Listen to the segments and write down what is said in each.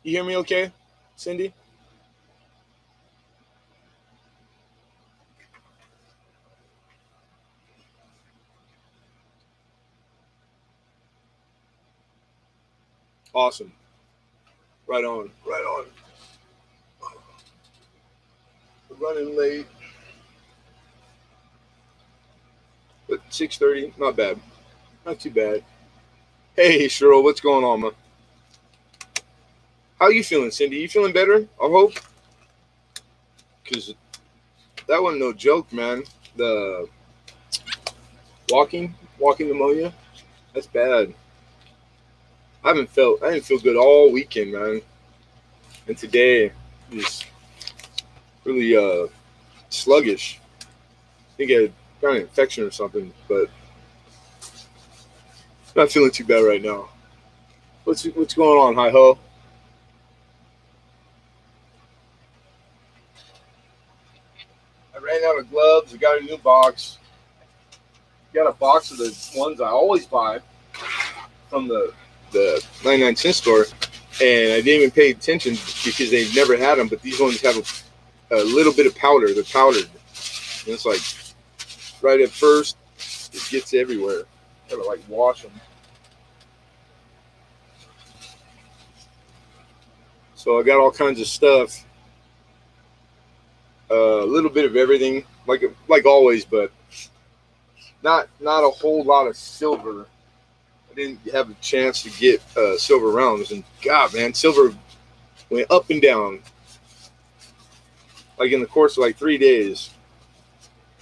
You hear me okay, Cindy? Awesome. Right on. Right on. We're running late. But 6:30, not bad. Not too bad. Hey, Cheryl, what's going on, man? How you feeling, Cindy? You feeling better? I hope. Because that wasn't no joke, man. The walking pneumonia, that's bad. I didn't feel good all weekend, man. And today is really sluggish. I think I got an infection or something, but not feeling too bad right now. What's going on, hi ho? I ran out of gloves. I got a new box. Got a box of the ones I always buy from the 99-cent store, and I didn't even pay attention because they've never had them. But these ones have a little bit of powder. They're powdered, and it's like right at first it gets everywhere. Gotta like wash them. So I got all kinds of stuff. A little bit of everything, like always, but not a whole lot of silver. I didn't have a chance to get silver rounds, and God, man, silver went up and down like in the course of like 3 days.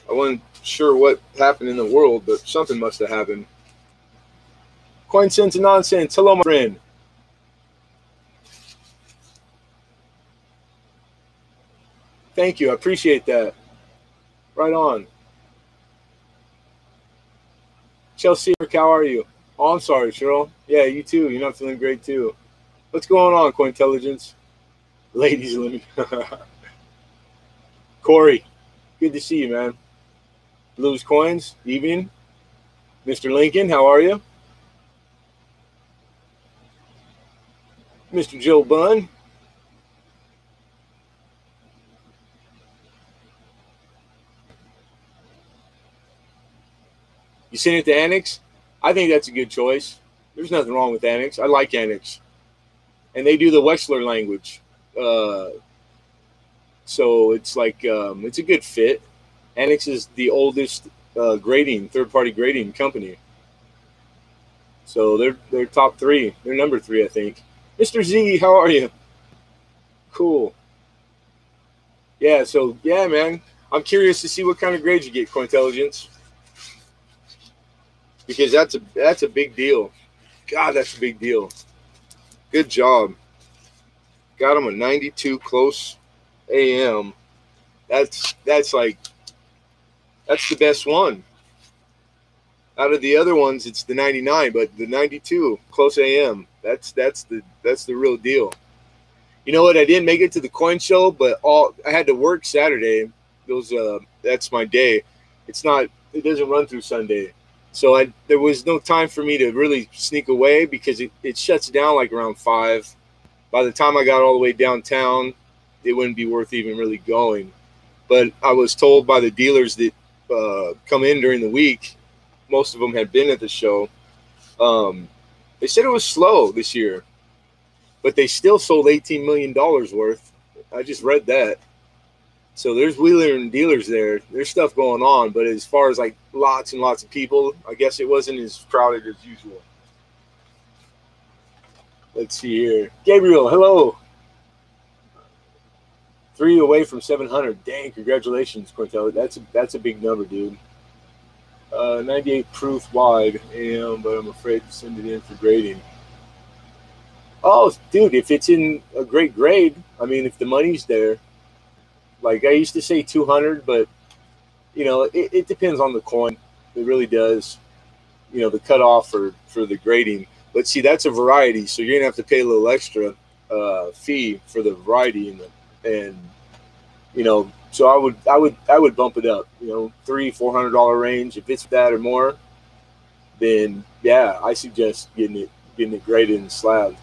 I wasn't sure what happened in the world, but something must have happened. Coin sense and nonsense. Hello, my friend. Thank you. I appreciate that. Right on. Chelsea, how are you? Oh, I'm sorry, Cheryl. Yeah, you too. You're not feeling great too. What's going on, Cointelligence? Ladies, let me. Corey, good to see you, man. Blues Coins, evening. Mr. Lincoln, how are you? Mr. Joe Bunn. You sent it to Annex? I think that's a good choice. There's nothing wrong with Annex. I like Annex. And they do the Wechsler language. So it's like, it's a good fit. Annex is the oldest third-party grading company. So they're top 3. They're number 3, I think. Mr. Z, how are you? Cool. Yeah, so, yeah, man. I'm curious to see what kind of grades you get, Cointelligence. Because that's a big deal. God, that's a big deal. Good job. Got him a 92 close AM. That's the best one. Out of the other ones, it's the 99, but the 92 close AM. That's the real deal. You know what? I didn't make it to the coin show, but I had to work Saturday. That's my day. It doesn't run through Sunday. So there was no time for me to really sneak away because it shuts down like around 5. By the time I got all the way downtown, it wouldn't be worth even really going. But I was told by the dealers that come in during the week, most of them had been at the show. They said it was slow this year, but they still sold $18 million worth. I just read that. So there's wheeler and dealers there. There's stuff going on, but as far as like lots and lots of people, I guess it wasn't as crowded as usual. Let's see here. Gabriel, hello. 3 away from 700. Dang, congratulations, Quintel. That's a big number, dude. 98 proof wide AM, but I'm afraid to send it in for grading. Oh, dude, if it's in a great grade, I mean, if the money's there. Like I used to say 200, but it depends on the coin. It really does. The cutoff for the grading. But see, that's a variety, so you're gonna have to pay a little extra fee for the variety and so I would bump it up. $300-400 range. If it's that or more, then yeah, I suggest getting it graded and slabbed.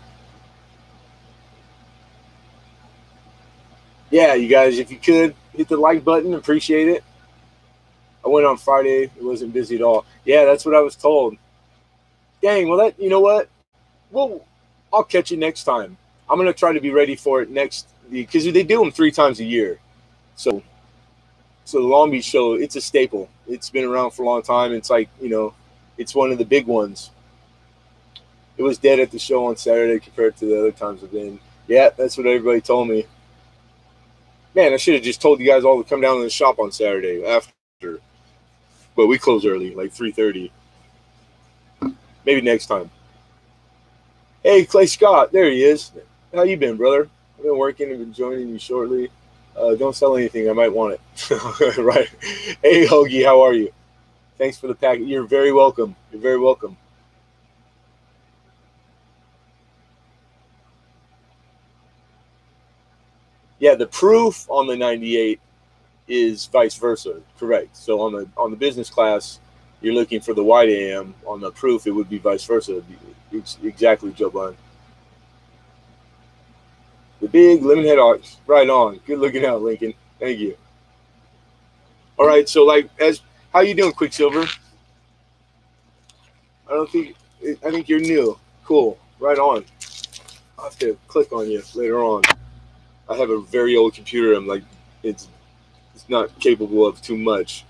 Yeah, you guys, if you could hit the like button, appreciate it. I went on Friday. It wasn't busy at all. Yeah, that's what I was told. Dang, well, you know what? Well, I'll catch you next time. I'm going to try to be ready for it next, because they do them 3 times a year. So the Long Beach show, it's a staple. It's been around for a long time. It's like, it's one of the big ones. It was dead at the show on Saturday compared to the other times I've been. Yeah, that's what everybody told me. Man, I should have just told you guys all to come down to the shop on Saturday after. But we close early, like 3:30. Maybe next time. Hey, Clay Scott, there he is. How you been, brother? I've been working and been joining you shortly. Don't sell anything. I might want it. Right. Hey, Hoagie, how are you? Thanks for the packet. You're very welcome. You're very welcome. Yeah, the proof on the 98 is vice versa. Correct. So on the business class, you're looking for the wide AM. On the proof, it would be vice versa. Exactly, Joe Blunt. The big Lemonhead Ox. Right on. Good looking out, Lincoln. Thank you. All right. So, how you doing, Quicksilver? I think you're new. Cool. Right on. I'll have to click on you later on. I have a very old computer. I'm like, it's not capable of too much.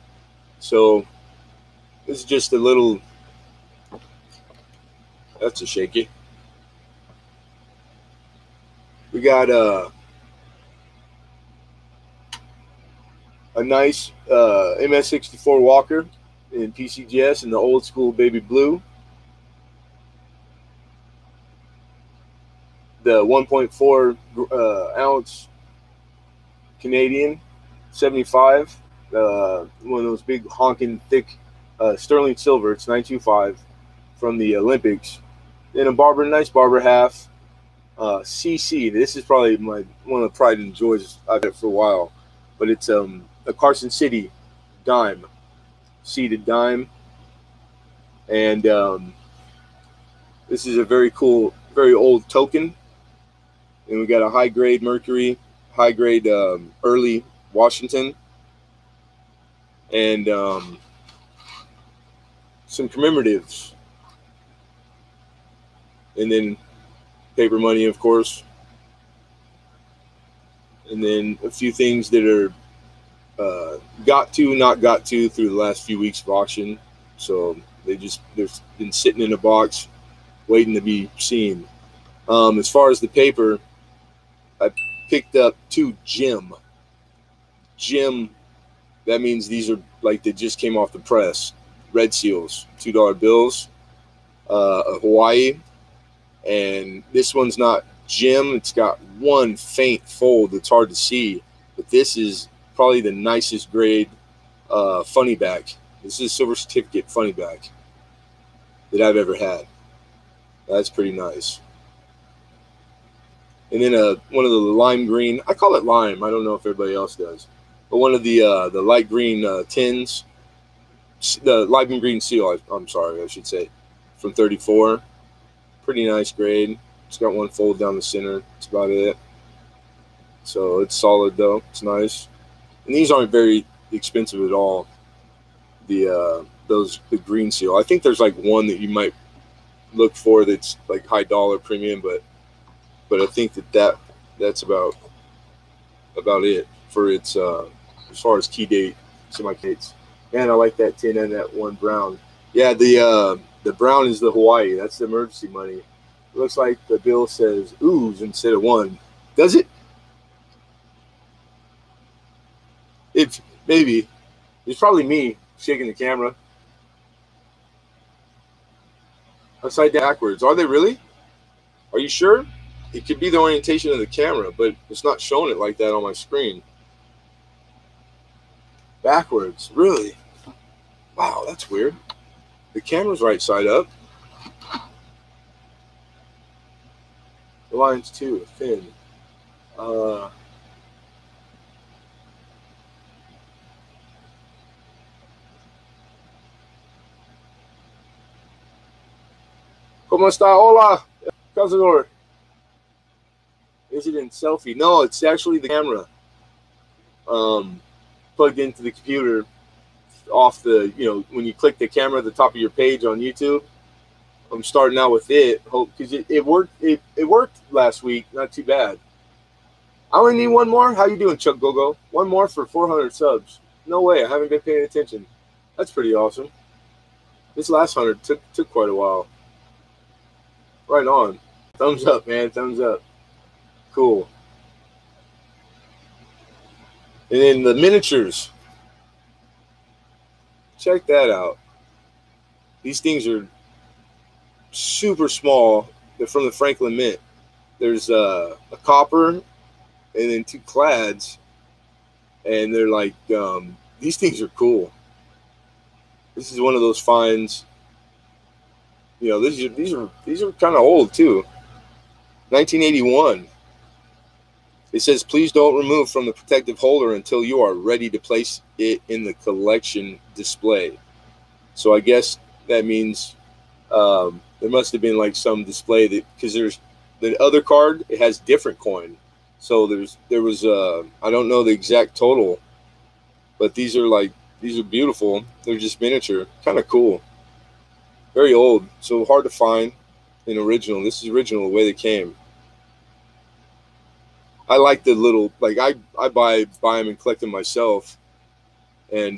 So this is just a little. That's a shaky. We got a nice MS64 Walker in PCGS in the old school baby blue. The 1.4 ounce Canadian 75, one of those big honking thick sterling silver. It's 925 from the Olympics. Then a nice barber half. CC. This is probably one of the pride and joys I've had for a while, but it's a Carson City dime, seated dime, and this is a very cool, very old token. And we got a high grade Mercury, high grade early Washington, and some commemoratives, and then paper money, of course, and then a few things that are not got to through the last few weeks of auction. So they've been sitting in a box waiting to be seen. As far as the paper, I picked up 2 Jim. That means these are like they just came off the press. Red Seals, $2 bills, Hawaii. And this one's not Jim. It's got one faint fold that's hard to see. But this is probably the nicest grade funny back. This is a silver certificate funny back that I've ever had. That's pretty nice. And then one of the lime green. I call it lime. I don't know if everybody else does. But one of the light green tins. The light green seal, I'm sorry, I should say. From 34. Pretty nice grade. It's got one fold down the center. That's about it. So it's solid though. It's nice. And these aren't very expensive at all. The green seal. I think there's like one that you might look for that's like high dollar premium, but I think that's about it for its as far as key date semi-dates. And I like that tin and that one brown. Yeah, the brown is the Hawaii. That's the emergency money. It looks like the bill says ooze instead of 1. Does it? It's maybe. It's probably me shaking the camera. Upside down backwards. Are they really? Are you sure? It could be the orientation of the camera, but it's not showing it like that on my screen. Backwards. Really? Wow, that's weird. The camera's right side up. The line's too thin. ¿Cómo está? Hola, Cazador. Is it in selfie? No, it's actually the camera. plugged into the computer off the, when you click the camera at the top of your page on YouTube. I'm starting out with it, hope, because it worked. It worked last week, not too bad. I only need one more. How you doing, Chuck Gogo? One more for 400 subs. No way. I haven't been paying attention. That's pretty awesome. This last 100 took quite a while. Right on. Thumbs up, man. Thumbs up. Cool. And then the miniatures. Check that out. These things are super small. They're from the Franklin Mint. There's a copper and then 2 clads. And they're like, these things are cool. This is one of those finds. These are kind of old too. 1981. It says, please don't remove from the protective holder until you are ready to place it in the collection display. So I guess that means there must have been like some display that, because there's the other card, it has different coin. So there was I don't know the exact total, but these are beautiful. They're just miniature, kind of cool. Very old, so hard to find an original. This is original the way they came. I like the little, like I buy them and collect them myself. And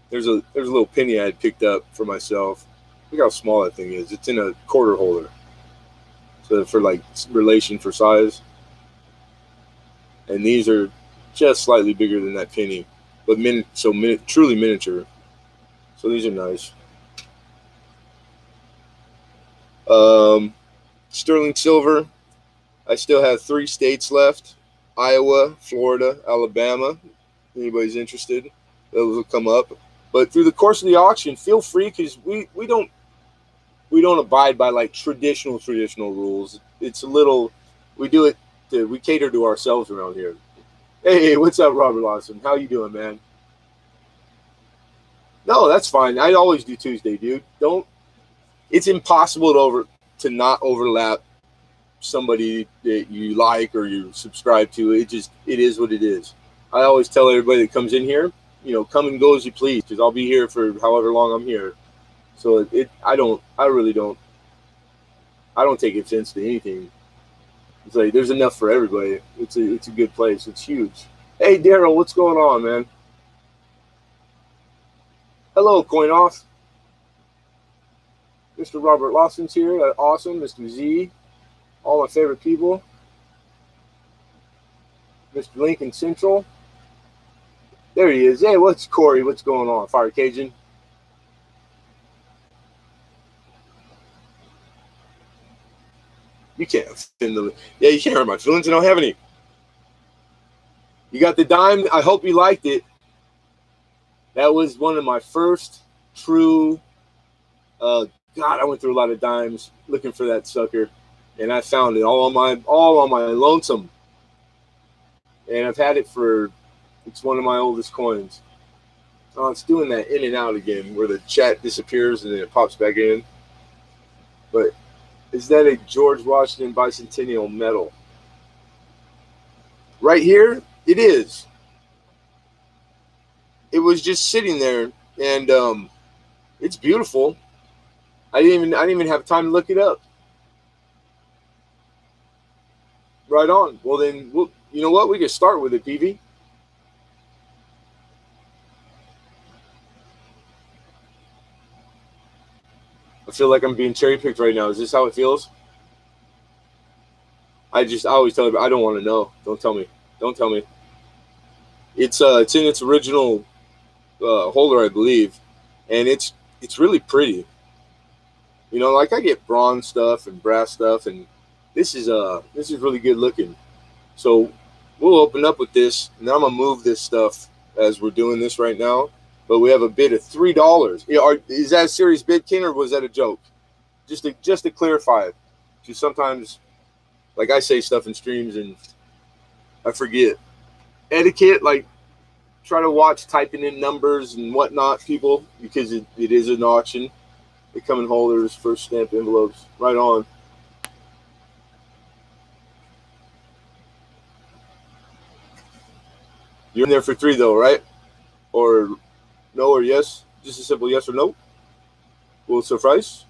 there's a little penny I had picked up for myself. Look how small that thing is. It's in a quarter holder. So for like relation for size. And these are just slightly bigger than that penny, but truly miniature. So these are nice. Sterling silver. I still have 3 states left: Iowa, Florida, Alabama. Anybody's interested, those will come up. But through the course of the auction, feel free, because we don't abide by like traditional rules. It's a little, we cater to ourselves around here. Hey, what's up, Robert Lawson? How you doing, man? No, that's fine. I always do Tuesday, dude. It's impossible to not overlap somebody that you like or you subscribe to. It is what it is. I always tell everybody that comes in here, come and go as you please, because I'll be here for however long I'm here. So I don't take offense to anything. It's like there's enough for everybody. It's a good place. It's huge. Hey, Daryl, what's going on, man? Hello, Coin Off. Mr. Robert Lawson's here. That's awesome. Mr. Z. All my favorite people. Mr. Lincoln Central. There he is. Hey, what's Corey? What's going on? Fire Cajun. You can't offend you can't hurt my feelings. I don't have any. You got the dime. I hope you liked it. That was one of my first true. God, I went through a lot of dimes looking for that sucker, and I found it all on my lonesome. And I've had it it's one of my oldest coins. Oh, it's doing that in and out again, where the chat disappears and then it pops back in. But is that a George Washington bicentennial medal? Right here, it is. It was just sitting there, and it's beautiful. I didn't even have time to look it up. Right on. Well, then, you know what? We can start with it, PV. I feel like I'm being cherry picked right now. Is this how it feels? I always tell you, I don't want to know. Don't tell me. Don't tell me. It's in its original holder, I believe, and it's really pretty. Like I get bronze stuff and brass stuff, and this is really good looking. So we'll open up with this, and I'm gonna move this stuff as we're doing this right now. But we have a bid of $3. Is that a serious bid, King, or was that a joke? Just to clarify it, because sometimes, like I say stuff in streams and I forget etiquette. Like try to watch typing in numbers and whatnot, people, because it is an auction. They come in holders, first stamped envelopes. Right on. You're in there for 3 though, right? Or no or yes? Just a simple yes or no. Will suffice.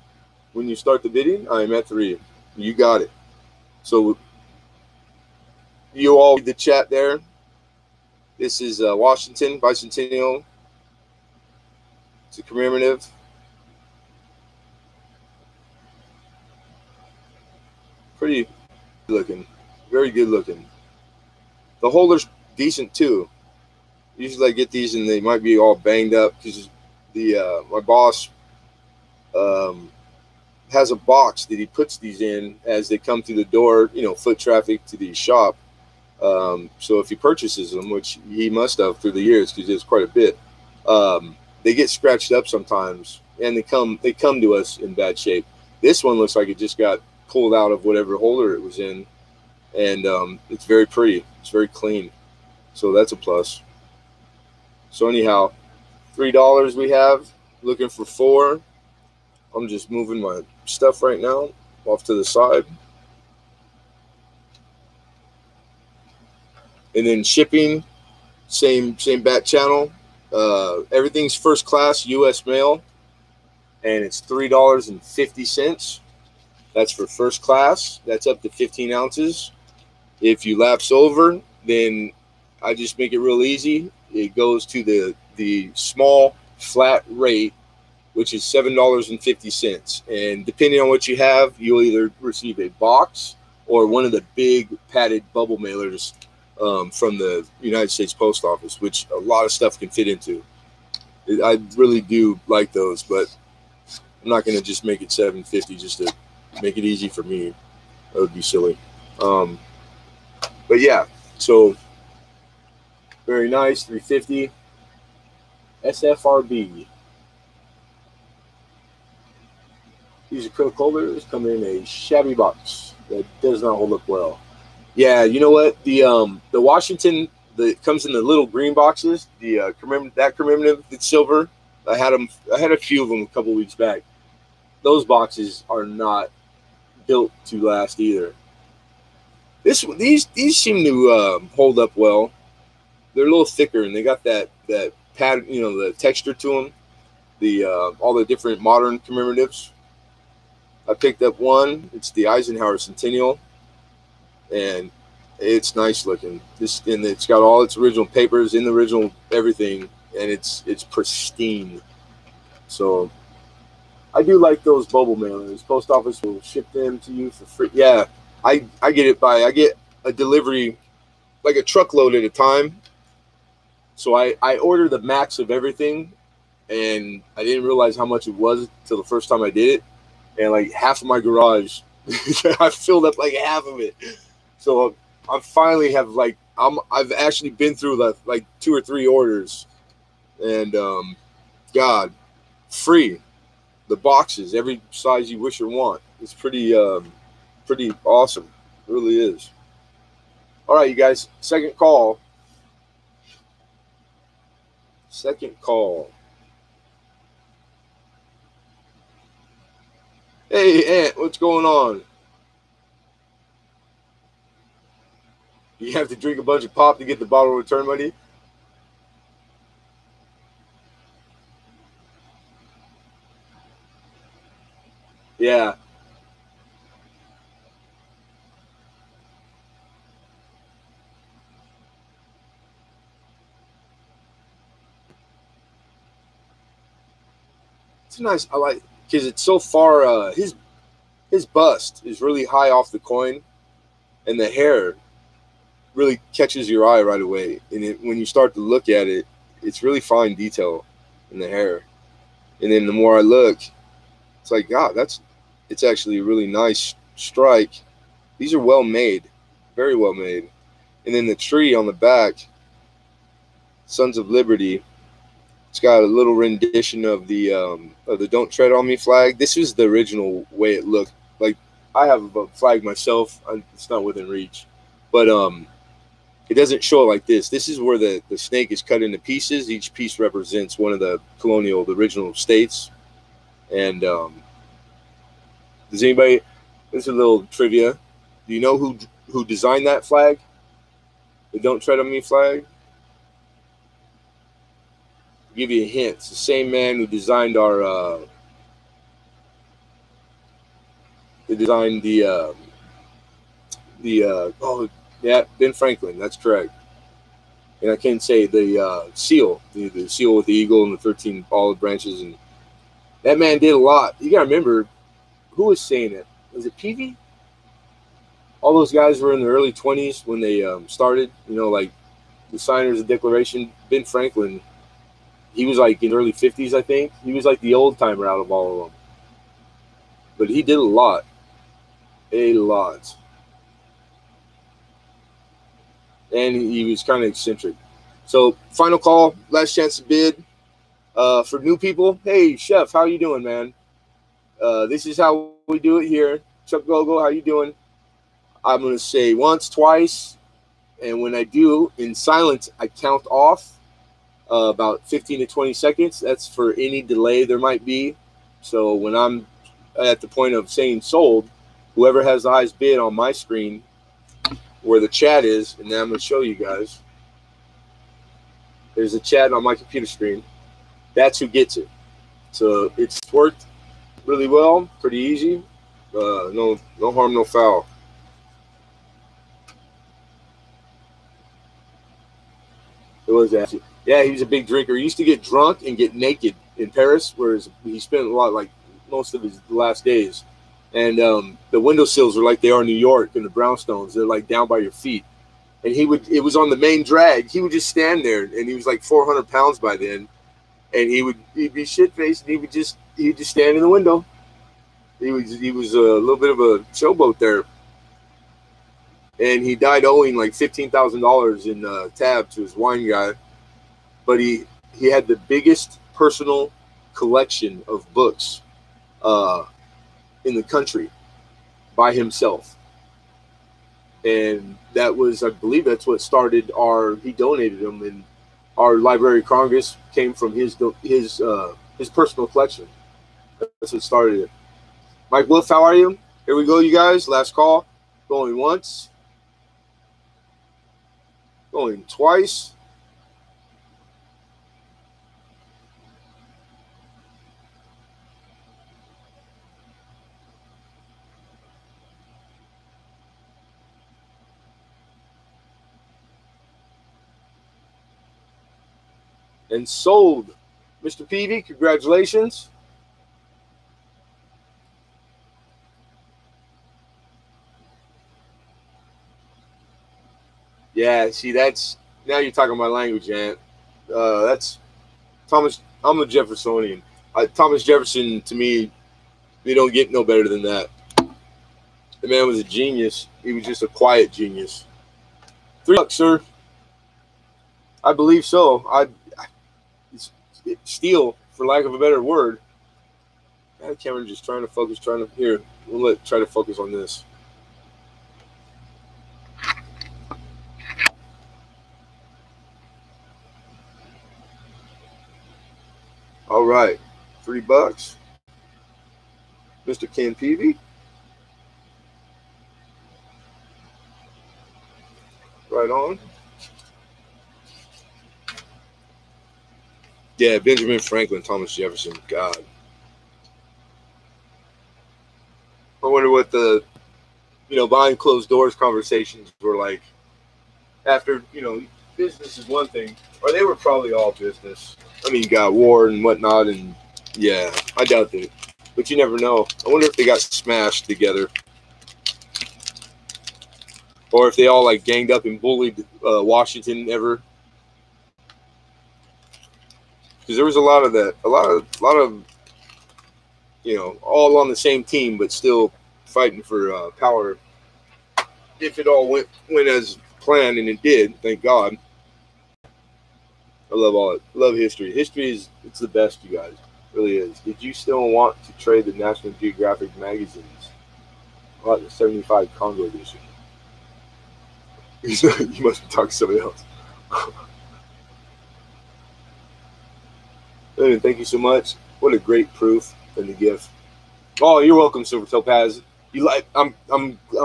When you start the bidding, I am at 3. You got it. So you all read the chat there. This is Washington Bicentennial. It's a commemorative. Pretty good looking. Very good looking. The holder's decent too. Usually I get these and they might be all banged up because the my boss has a box that he puts these in as they come through the door, you know, foot traffic to the shop. So if he purchases them, which he must have through the years because it's quite a bit, they get scratched up sometimes, and they come to us in bad shape. This one looks like it just got pulled out of whatever holder it was in, and it's very pretty. It's very clean, so that's a plus. So anyhow, $3 we have. Looking for 4. I'm just moving my stuff right now off to the side. And then shipping, same back channel. Everything's first class U.S. mail, and it's $3.50. That's for first class. That's up to 15 ounces. If you lapse over, then I just make it real easy. It goes to the small flat rate, which is $7.50. And depending on what you have, you'll either receive a box or one of the big padded bubble mailers from the United States Post Office, which a lot of stuff can fit into. I really do like those, but I'm not going to just make it $7.50 just to make it easy for me. That would be silly. But yeah, so very nice, $3.50. SFRB. These acrylic holders come in a shabby box that does not hold up well. Yeah, you know what? The Washington that comes in the little green boxes, the commemorative, that's silver. I had a few of them a couple weeks back. Those boxes are not built to last either. These seem to hold up well. They're a little thicker and they got that pattern, you know, the texture to them. The all the different modern commemoratives. I picked up one. It's the Eisenhower Centennial, and it's nice looking. And it's got all its original papers in the original everything, and it's pristine. So I do like those bubble mailers. Post office will ship them to you for free. Yeah, I get a delivery, like a truckload at a time. So I order the max of everything, and I didn't realize how much it was until the first time I did it. And like half of my garage, I filled up like half of it. So I finally have I've actually been through like 2 or 3 orders, and God, free, the boxes, every size you wish or want. It's pretty awesome. It really is. All right, you guys, second call. Second call. Hey, Aunt, what's going on? You have to drink a bunch of pop to get the bottle return money? Yeah. It's nice. I like because it's so far. His bust is really high off the coin, and the hair really catches your eye right away. And when you start to look at it, it's really fine detail in the hair. And then the more I look, it's like, God, it's actually a really nice strike. These are well made, very well made. And then the tree on the back, Sons of Liberty. It's got a little rendition of the "Don't Tread on Me" flag. This is the original way it looked. Like I have a flag myself. It's not within reach, but it doesn't show it like this. This is where the snake is cut into pieces. Each piece represents one of the original states. And does anybody? This is a little trivia. Do you know who designed that flag? The "Don't Tread on Me" flag. give you a hint. It's the same man who designed our oh yeah, Ben Franklin. That's correct. And I can't say the seal, the seal with the eagle and the 13 olive branches, and that man did a lot. You gotta remember, who was saying it? Was it Peavy? All those guys were in their early 20s when they started. You know, like the signers of the Declaration. Ben Franklin, he was like in early 50s, I think. He was like the old timer out of all of them. But he did a lot. A lot. And he was kind of eccentric. So, final call, last chance to bid. For new people, hey, Chef, how you doing, man? This is how we do it here. Chuck Gogo, how you doing? I'm going to say once, twice, and when I do, in silence, I count off about 15 to 20 seconds. That's for any delay there might be. So when I'm at the point of saying sold, whoever has the highest bid on my screen where the chat is, and now I'm going to show you guys. There's a chat on my computer screen. That's who gets it. So it's worked really well, pretty easy. No harm, no foul. It was actually, yeah, he was a big drinker. He used to get drunk and get naked in Paris, whereas he spent a lot, like most of his last days. And the windowsills are like they are in New York, and the brownstones, they're like down by your feet. And it was on the main drag. He would just stand there, and he was like 400 pounds by then. And he'd be shit faced, and he'd just stand in the window. He was a little bit of a showboat there. And he died owing like $15,000 in tab to his wine guy. But he had the biggest personal collection of books in the country by himself. And that was, I believe that's what started he donated them, and our Library of Congress came from his personal collection. That's what started it. Mike Wolf, how are you? Here we go, you guys. Last call. Going once. Going twice. And sold. Mr. Peavy, congratulations. Yeah, see, that's, now you're talking my language, Ant. That's Thomas. I'm a Jeffersonian. Thomas Jefferson, to me, you don't get no better than that. The man was a genius. He was just a quiet genius. $3, sir. I believe so. Steal, for lack of a better word. God, Cameron just trying to focus, here, we'll try to focus on this. All right, $3. Mr. Ken Peavy. Right on. Yeah, Benjamin Franklin, Thomas Jefferson. God. I wonder what the, behind closed doors conversations were like after, business is one thing, or they were probably all business. I mean, you got war and whatnot, and yeah, I doubt that. But you never know. I wonder if they got smashed together, or if they all like ganged up and bullied Washington ever. Because there was a lot of that, a lot of, all on the same team, but still fighting for power. If it all went as planned, and it did, thank God. I love all it. Love history. History it's the best, you guys. It really is. Did you still want to trade the National Geographic magazines? About the 75 Congo edition. You must be talking to somebody else. Thank you so much. What a great proof and the gift. Oh, you're welcome, Silver Topaz. I'm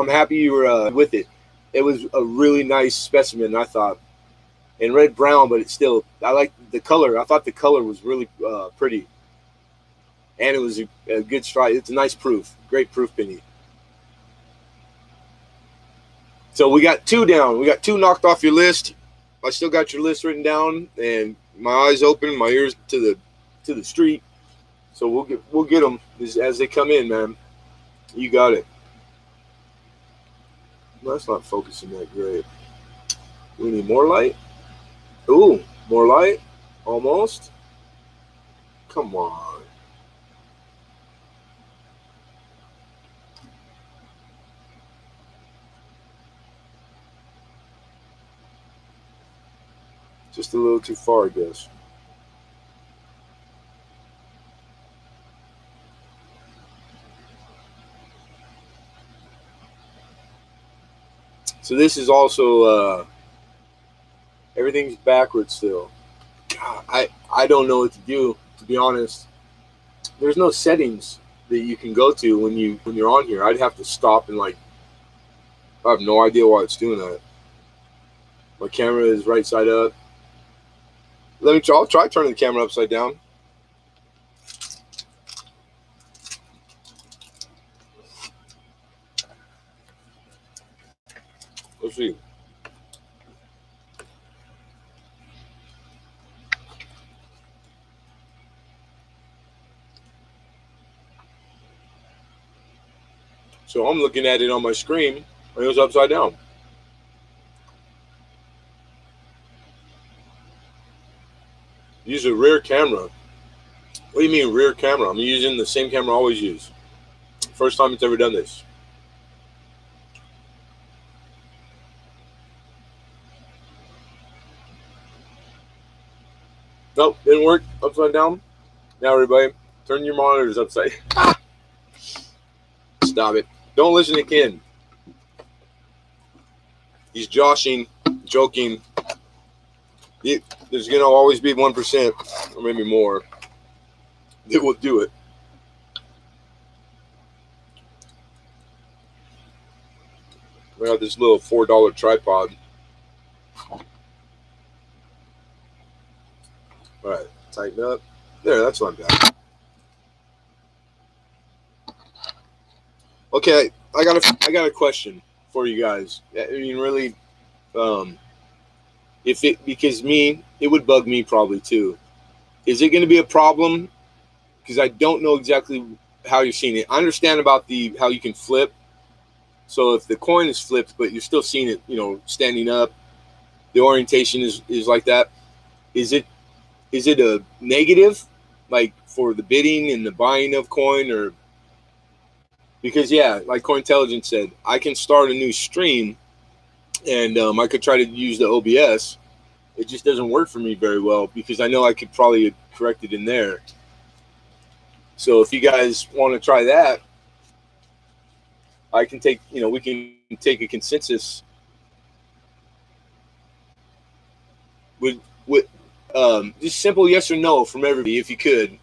happy you were with it. It was a really nice specimen, I thought. and red brown, but it's still, I like the color. I thought the color was really pretty, and it was a good strike. It's a nice proof, great proof penny. So we got 2 down. We got 2 knocked off your list. I still got your list written down, and my eyes open, my ears to the street. So we'll get them as they come in, man. You got it. No, that's not focusing that great. We need more light. Ooh, more light. Almost. Come on. Just a little too far, I guess. So this is also everything's backwards still. God, I don't know what to do, to be honest. There's no settings that you can go to when you're on here. I'd have to stop and like, I have no idea why it's doing that. My camera is right side up. I'll try turning the camera upside down. Let's see. So I'm looking at it on my screen, and it was upside down. Use a rear camera. What do you mean rear camera? I'm using the same camera I always use. First time it's ever done this. Nope, didn't work. Upside down. Now everybody, turn your monitors upside. Stop it. Don't listen to Ken. He's joshing, joking. There's going to always be 1%, or maybe more, that will do it. We got this little $4 tripod. All right, tighten up. There, that's not bad. Okay, I got a question for you guys. I mean, really, because it would bug me probably too. Is it going to be a problem? Because I don't know exactly how you're seeing it. I understand about how you can flip. So if the coin is flipped, but you're still seeing it, standing up, the orientation is like that. Is it a negative, like for the bidding and the buying of coin, or? Because yeah, like Cointelligence said, I can start a new stream, and I could try to use the OBS. It just doesn't work for me very well because I know I could probably correct it in there. So if you guys want to try that, I can take, we can take a consensus. With just simple yes or no from everybody, if you could.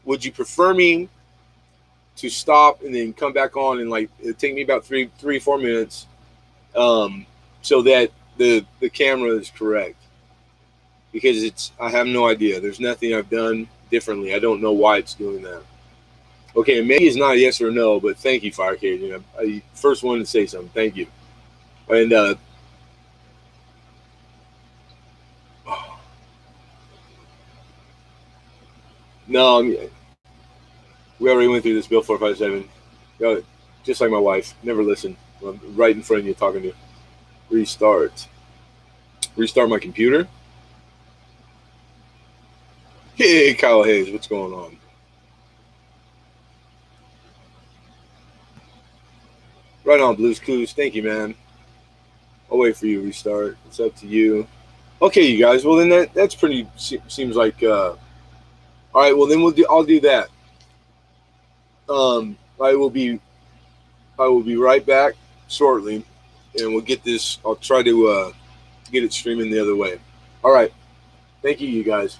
Would you prefer me to stop and then come back on and like it'd take me about 3-4 minutes, so that the camera is correct? Because I have no idea. There's nothing I've done differently. I don't know why it's doing that. Okay, maybe it's not a yes or no, but thank you, Firecade. I first one to say something. Thank you. And no, we already went through this. Bill 457. Just like my wife, never listen. I'm right in front of you talking to you. Restart my computer. Hey, Kyle Hayes, what's going on? Right on, Blues Clues. Thank you, man. I'll wait for you to restart. It's up to you. Okay, you guys. Well, then that's pretty. Seems like. All right. Well, then I'll do that. I will be right back shortly, and we'll get this. I'll try to get it streaming the other way. All right. Thank you, you guys.